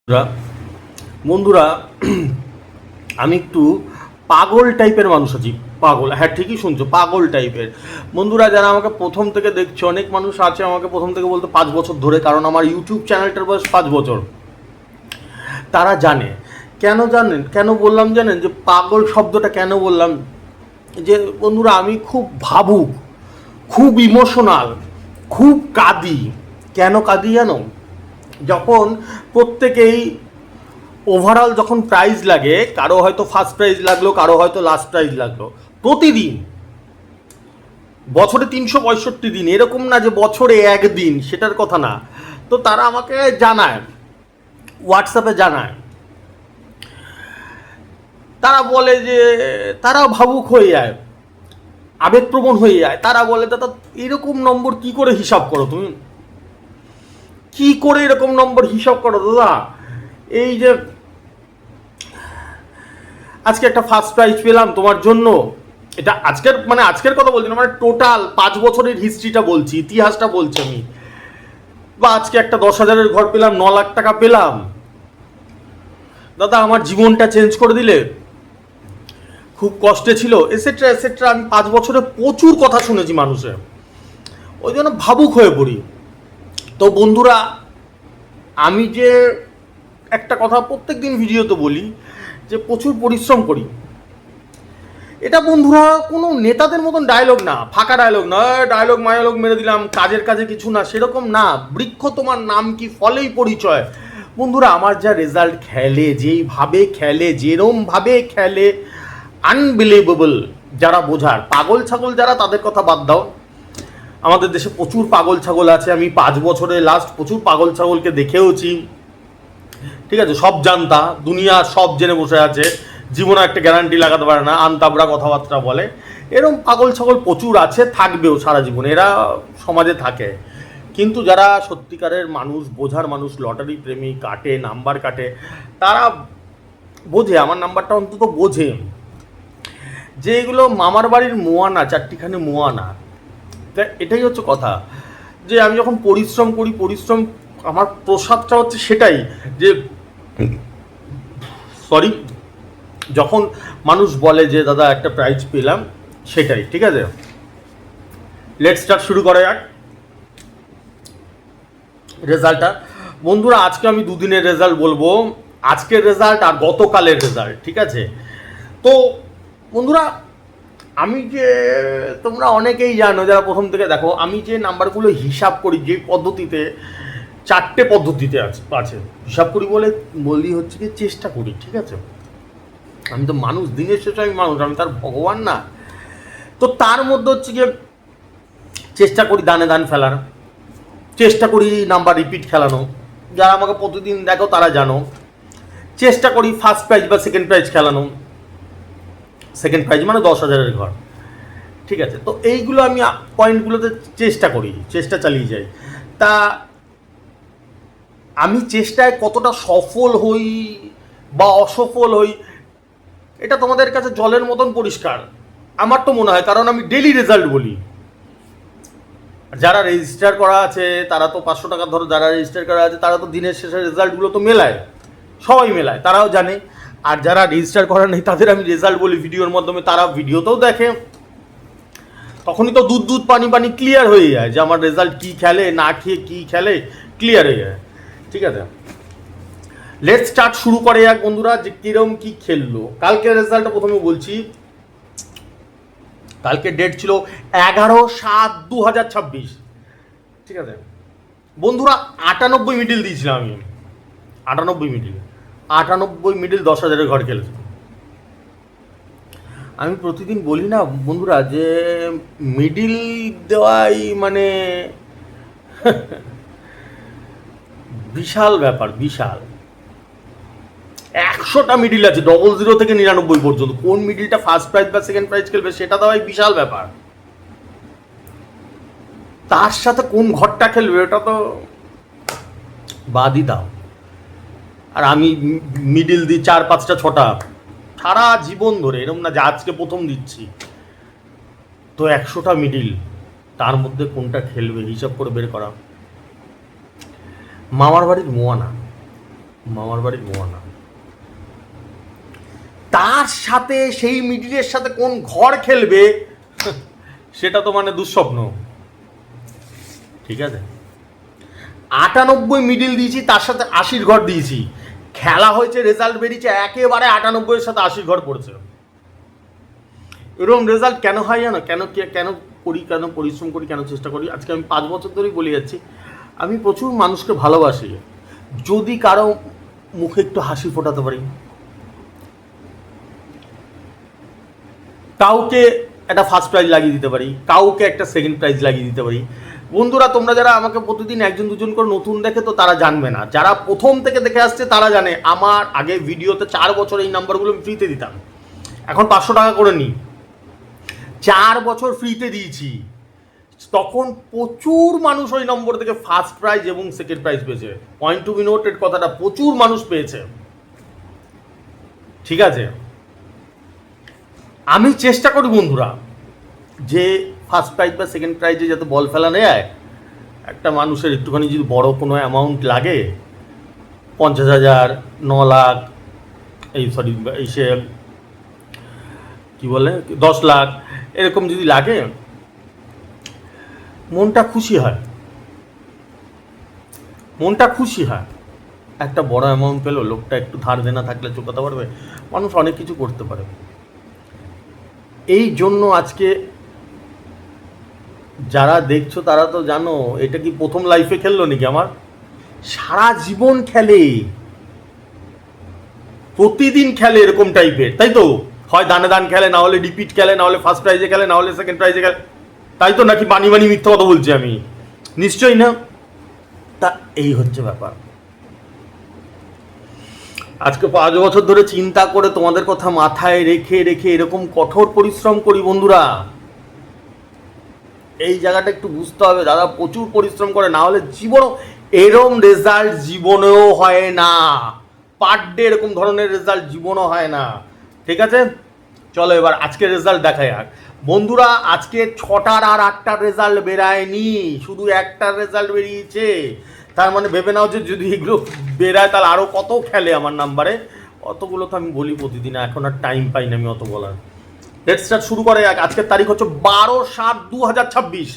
বন্ধুরা বন্ধুরা, আমি একটু পাগল টাইপের মানুষ আছি। পাগল, হ্যাঁ ঠিকই শুনছো, পাগল টাইপের। বন্ধুরা, যারা আমাকে প্রথম থেকে দেখছো, অনেক মানুষ আছে আমাকে প্রথম থেকে বলতে 5 বছর ধরে, কারণ আমার ইউটিউব চ্যানেলটার বয়স 5 বছর। তারা জানে। কেন বললাম জানেন যে পাগল শব্দটা কেন বললাম? যে বন্ধুরা, আমি খুব ভাবুক, খুব ইমোশনাল, খুব কাঁদি। কেন কাঁদি জানো? যখন প্রত্যেকেই ওভারঅল যখন প্রাইজ লাগে, কারো হয়তো ফার্স্ট প্রাইজ লাগলো, কারো হয়তো লাস্ট প্রাইজ লাগলো, প্রতিদিন বছরে 365 দিন, এরকম না যে বছরে একদিন, সেটার কথা না। তো তারা আমাকে জানায়, হোয়াটসঅ্যাপে জানায়, তারা বলে যে তারা ভাবুক হয়ে যায়, আবেগপ্রবণ হয়ে যায়। তারা বলে, দাদা এরকম নম্বর কি করে হিসাব করো তুমি, কি করে এরকম নম্বর হিসাব করো দাদা? এই যে আজকে একটা ফার্স্ট প্রাইজ পেলাম তোমার জন্য, এটা আজকের কথা বলছি না, মানে টোটাল 5 বছরের হিস্ট্রিটা বলছি, ইতিহাসটা বলছি আমি। বা আজকে একটা 10,000-এর ঘর পেলাম, 9 লাখ টাকা পেলাম, দাদা আমার জীবনটা চেঞ্জ করে দিলে, খুব কষ্টে ছিল, এসেট্রা এসেট্রা। আমি 5 বছরে প্রচুর কথা শুনেছি মানুষের, ওই জন্য ভাবুক হয়ে পড়ি। তো বন্ধুরা, আমি যে একটা কথা প্রত্যেক দিন ভিডিওতে বলি, যে প্রচুর পরিশ্রম করি। এটা বন্ধুরা কোনো নেতাদের মতন ডায়লগ না, ফাঁকা ডায়লগ না, ডায়লগ মায়ালগ মেরে দিলাম, কাজের কাজে কিছু না, সেরকম না। বৃক্ষ তোমার নাম কি, ফলেই পরিচয়। বন্ধুরা, আমার যা রেজাল্ট খেলে, যেইভাবে খেলে, যেরমভাবে খেলে, আনবিলিভেবল। যারা বোঝার, পাগল ছাগল যারা, তাদের কথা বাদ দাও। আমাদের দেশে প্রচুর পাগল ছাগল আছে, আমি 5 বছরে লাস্ট প্রচুর পাগল ছাগলকে দেখেওছি। ঠিক আছে, সব জানতা, দুনিয়া সব জেনে বসে আছে, জীবনে একটা গ্যারান্টি লাগাতে পারে না, আনতাবড়া কথাবার্তা বলে। এরম পাগল ছাগল প্রচুর আছে, থাকবেও সারা জীবন, এরা সমাজে থাকে। কিন্তু যারা সত্যিকারের মানুষ, বোঝার মানুষ, লটারি প্রেমী, কাটে নাম্বার কাটে, তারা বোঝে, আমার নাম্বারটা অন্তত বোঝে, যে এগুলো মামার বাড়ির মোয়ানা, চারটিখানি মোয়ানা। তা এটাই হচ্ছে কথা, যে আমি যখন পরিশ্রম করি, পরিশ্রম আমার প্রসাদটা হচ্ছে সেটাই, যে সরি, যখন মানুষ বলে যে দাদা একটা প্রাইজ পেলাম, সেটাই। ঠিক আছে, লেটস স্টার্ট, শুরু করা যাক রেজাল্টটা। বন্ধুরা, আজকে আমি দুদিনের রেজাল্ট বলবো, আজকের রেজাল্ট আর গতকালের রেজাল্ট। ঠিক আছে, তো বন্ধুরা, আমি যে, তোমরা অনেকেই জানো যারা প্রথম থেকে দেখো, আমি যে নাম্বারগুলো হিসাব করি, যে পদ্ধতিতে, 4টে পদ্ধতিতে আছে হিসাব করি, বলি হচ্ছে কি চেষ্টা করি। ঠিক আছে, আমি তো মানুষ, দিনের শেষে আমি মানুষ, আমি তার ভগবান না। তো তার মধ্যে হচ্ছে গিয়ে চেষ্টা করি দানে দান ফেলার, চেষ্টা করি নাম্বার রিপিট খেলানো। যারা আমাকে প্রতিদিন দেখো তারা জানো, চেষ্টা করি ফার্স্ট প্রাইজ বা সেকেন্ড প্রাইজ খেলানো। সেকেন্ড প্রাইজ মানে 10,000-এর ঘর। ঠিক আছে, তো এইগুলো আমি পয়েন্টগুলোতে চেষ্টা করি, চেষ্টা চালিয়ে যাই। তা আমি চেষ্টায় কতটা সফল হই বা অসফল হই, এটা তোমাদের কাছে জলের মতন পরিষ্কার, আমার তো মনে হয়, কারণ আমি ডেলি রেজাল্ট বলি। যারা রেজিস্টার করা আছে তারা তো 500 টাকা, ধরো যারা রেজিস্টার করা আছে তারা তো দিনের শেষে রেজাল্টগুলো তো মেলায়, সবাই মেলায়, তারাও জানে। আর যারা রেজিস্টার করা নেই তাদের আমি রেজাল্ট বলি ভিডিওর মাধ্যমে, তারা ভিডিওতেও দেখে। তখনই তো দুধ দুধ পানি পানি ক্লিয়ার হয়ে যায়, যে আমার রেজাল্ট কী খেলে, না খেয়ে কী খেলে, ক্লিয়ার হয়ে যায়। ঠিক আছে, লেটস স্টার্ট, শুরু করে যাক বন্ধুরা, যে কিরম কি খেললো। কালকের রেজাল্টটা প্রথমে বলছি। কালকে ডেট ছিল 11/7/2026। ঠিক আছে বন্ধুরা, 98 মিডিল দিয়েছিলাম আমি, 98 মিডিল 10,000-এর ঘর খেলেছি। আমি প্রতিদিন বলি না বন্ধুরা, যে মিডিল দেওয়াই মানে বিশাল ব্যাপার, বিশাল। 100টা মিডিল আছে, 00 থেকে 99 পর্যন্ত, কোন মিডিলটা ফার্স্ট প্রাইজ বা সেকেন্ড প্রাইজ খেলবে সেটা দেওয়াই বিশাল ব্যাপার। তার সাথে কোন ঘরটা খেলবে ওটা তো বাদই দাও। আর আমি মিডিল দিই 4, 5টা, 6টা সারা জীবন ধরে, এরকম না যে আজকে প্রথম দিচ্ছি। তো 100টা মিডিল, তার মধ্যে কোনটা খেলবে হিসাব করে বের করা। মামার বাড়ির মোয়ানা, মামার বাড়ি মোয়ানা, তার সাথে সেই মিডিলের সাথে কোন ঘর খেলবে সেটা তো মানে দুঃস্বপ্ন। ঠিক আছে, 98 মিডিল দিয়েছি, তার সাথে 80 ঘর দিয়েছি, খেলা হয়েছে, রেজাল্ট বেরিয়েছে একেবারে 98 সাথে 80 ঘর পড়েছে। এরকম রেজাল্ট কেন হয় জানো? কেন কেন করি, কেন পরিশ্রম করি, কেন চেষ্টা করি? আজকে আমি 5 বছর ধরেই বলে যাচ্ছি, আমি প্রচুর মানুষকে ভালোবাসি। যদি কারো মুখে একটু হাসি ফোটাতে পারি, কাউকে একটা ফার্স্ট প্রাইজ লাগিয়ে দিতে পারি, কাউকে একটা সেকেন্ড প্রাইজ লাগিয়ে দিতে পারি। বন্ধুরা, তোমরা যারা আমাকে প্রতিদিন একজন দুজন করে নতুন দেখে তো তারা জানবে না, যারা প্রথম থেকে দেখে আসছে তারা জানে আমার আগে ভিডিওতে 4 বছর এই নাম্বারগুলো আমি ফ্রিতে দিতাম, এখন 500 টাকা করে নিই। 4 বছর ফ্রিতে দিয়েছি, তখন প্রচুর মানুষ ওই নম্বর থেকে ফার্স্ট প্রাইজ এবং সেকেন্ড প্রাইজ পেয়েছে। পয়েন্ট টু বি নোটেড কথাটা, প্রচুর মানুষ পেয়েছে। ঠিক আছে, আমি চেষ্টা করি বন্ধুরা যে ফার্স্ট প্রাইজ বা সেকেন্ড প্রাইজে যাতে বল ফেলানো যায়, একটা মানুষের একটুখানি যদি বড় কোনো অ্যামাউন্ট লাগে, 50,000, 9 লাখ, সে কি বলে 10 লাখ, এরকম যদি লাগে মনটা খুশি হয়, মনটা খুশি হয়। একটা বড় অ্যামাউন্ট পেলো, লোকটা একটু ধার দেনা থাকলে চুকাতে পারবে, মানুষ অনেক কিছু করতে পারে। এই জন্য আজকে যারা দেখছো তারা তো জানো এটা কি প্রথম লাইফে খেললো নাকি, আমার সারা জীবন খেলে, প্রতিদিন খেলে এরকম টাইপের, তাই তো? হয় দানে দান খেলে, না হলে রিপিট খেলে, না হলে ফার্স্ট প্রাইজে খেলে, না হলে সেকেন্ড প্রাইজে খেলে, তাই তো? নাকি বানি বানি মিথ্যা কথা বলছি আমি? নিশ্চয়ই না। তা এই হচ্ছে ব্যাপার। আজকে 5 বছর ধরে চিন্তা করে তোমাদের কথা মাথায় রেখে রেখে এরকম কঠোর পরিশ্রম করি বন্ধুরা। এই জায়গাটা একটু বুঝতে হবে, দাদা প্রচুর পরিশ্রম করে, না হলে জীবনও এরকম রেজাল্ট জীবনেও হয় না, পার ডে এরকম ধরনের রেজাল্ট জীবনও হয় না। ঠিক আছে, চলো এবার আজকের রেজাল্ট দেখা যাক বন্ধুরা। আজকে 6টার আর 8টার রেজাল্ট বেরায়নি, শুধু একটার রেজাল্ট বেরিয়েছে। তার মানে ভেবে নাও যে যদি এগুলো বেরায় তাহলে আরও কত খেলে আমার নাম্বারে, অতগুলো তো আমি বলি প্রতিদিন, এখন আর টাইম পাই না আমি অত বলার। লেটস স্টার্ট, শুরু করে আজকের তারিখ হচ্ছে 12/7/2026।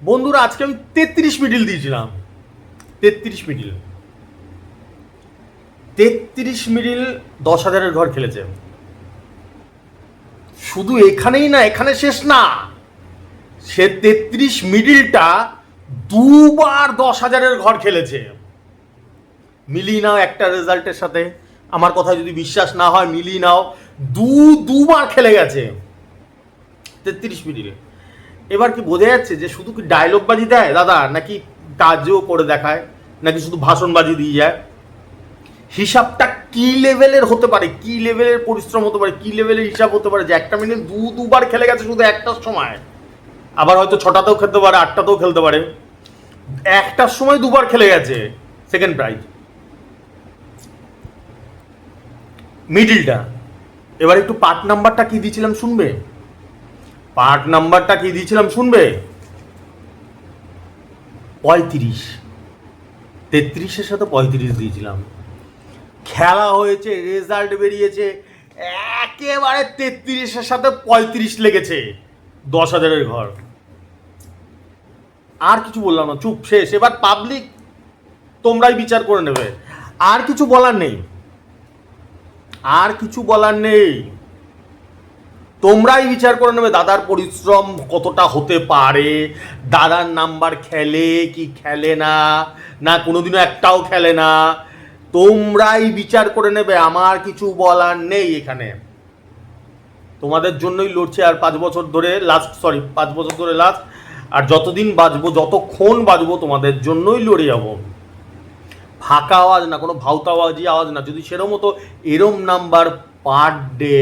বন্ধুরা আজকে আমি 33 মিডিল দিয়েছিলাম, 33 মিডিল, 33 মিডিল 10,000-এর ঘর খেলেছে। শুধু এখানেই না, এখানে শেষ না, সে 33 মিডিলটা 2 বার 10,000-এর ঘর খেলেছে। মিলিয়ে নাও একটা রেজাল্টের সাথে, আমার কথা যদি বিশ্বাস না হয় মিলিয়ে নাও, দুবার খেলে গেছে 33 মিনিটে। এবার কি বোঝা যাচ্ছে যে শুধু কি ডায়লগ বাজি দেয় দাদা, নাকি কাজও করে দেখায়, নাকি শুধু ভাষণ বাজি দিয়ে যায়? হিসাবটা কি লেভেলের হতে পারে, কি লেভেলের পরিশ্রম হতে পারে, কি লেভেলের হিসাব হতে পারে যে একটা মিনিট দুবার খেলে গেছে শুধু একটার সময়। আবার হয়তো 6টাতেও খেলতে পারে, 8টাতেও খেলতে পারে, একটার সময় 2বার খেলে গেছে সেকেন্ড প্রাইজ মিডিলটা। এবার একটু পার্ট নাম্বারটা কি দিয়েছিলাম শুনবে, পার্ট নাম্বারটা কি দিয়েছিলাম শুনবে? 35, 33-এর সাথে 35 দিয়েছিলাম। খেলা হয়েছে, রেজাল্ট বেরিয়েছে, একেবারে 33-এর সাথে 35 লেগেছে, 10,000-এর ঘর। আর কিছু বললাম না, চুপ, শেষ। এবার পাবলিক তোমরাই বিচার করে নেবে, আর কিছু বলার নেই, আর কিছু বলার নেই, তোমরাই বিচার করে নেবে দাদার পরিশ্রম কতটা হতে পারে, দাদার নাম্বার খেলে কি খেলে না, না কোনোদিনও একটাও খেলে না, তোমরাই বিচার করে নেবে, আমার কিছু বলার নেই এখানে। তোমাদের জন্যই লড়ছি, আর 5 বছর ধরে লাস্ট, 5 বছর ধরে লাস্ট, আর যতদিন বাঁচবো, যতক্ষণ বাঁচবো তোমাদের জন্যই লড়ে যাবো। ফাঁকা আওয়াজ না, কোনো ভাউতাওয়াজি আওয়াজ না। যদি সেরম হতো এরম নাম্বার পার ডে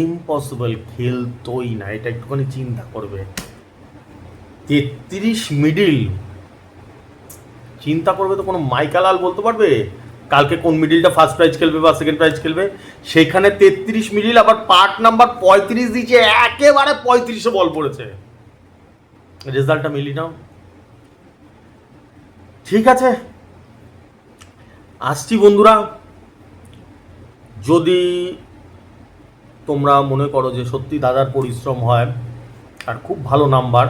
ইম্পসিবল, খেলতোই না, এটা একটুখানি চিন্তা করবে। 33 মিডিল চিন্তা করবে তো কোনো মাইকালাল বলতে পারবে কালকে কোন মিডিলটা ফার্স্ট প্রাইজ খেলবে বা সেকেন্ড প্রাইজ খেলবে? সেখানে 33 মিডিল, আবার পার্ট নাম্বার 35 দিয়েছে, একেবারে 35-এ বল পড়েছে। রেজাল্টটা মিলি নাও, ঠিক আছে? আসছি বন্ধুরা, যদি তোমরা মনে করো যে সত্যি দাদার পরিশ্রম হয় আর খুব ভালো নাম্বার,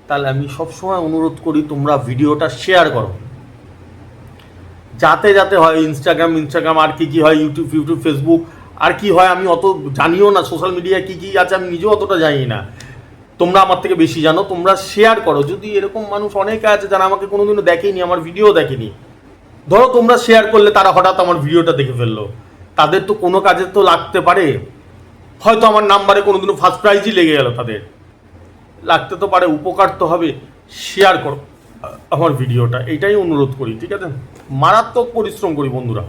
তাহলে আমি সবসময় অনুরোধ করি তোমরা ভিডিওটা শেয়ার করো, যাতে যাতে হয় ইনস্টাগ্রাম আর কি হয়, ইউটিউব ফেসবুক আর কি হয় আমি অত জানিও না, সোশ্যাল মিডিয়ায় কি আছে আমি নিজেও অতটা জানি না, তোমরা আমার থেকে বেশি জানো। তোমরা শেয়ার করো, যদি এরকম মানুষ অনেকে আছে যারা আমাকে কোনোদিনও দেখেনি, আমার ভিডিও দেখেনি, ধরো তোমরা শেয়ার করলে তারা হঠাৎ আমার ভিডিওটা দেখে ফেললো, তাদের তো কোনো কাজে তো লাগতে পারে, হয়তো আমার নাম্বারে কোনোদিনও ফার্স্ট প্রাইজই লেগে গেল, তাদের লাগতে তো পারে, উপকার তো হবে, শেয়ার করো আমার ভিডিওটা, এইটাই অনুরোধ করি, ঠিক আছে? মারাত্মক পরিশ্রম করি বন্ধুরা।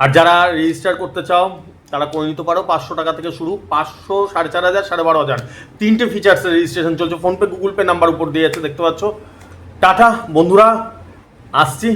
আর যারা রেজিস্টার করতে চাও তারা করে নিতে পারো, 500 টাকা থেকে শুরু, 500, 4,500, 12,500, তিনটে ফিচার্সের রেজিস্ট্রেশন চলছে, ফোনপে গুগল পে নাম্বার উপর দিয়ে আছে, দেখতে পাচ্ছ। টাটা বন্ধুরা, আসছি।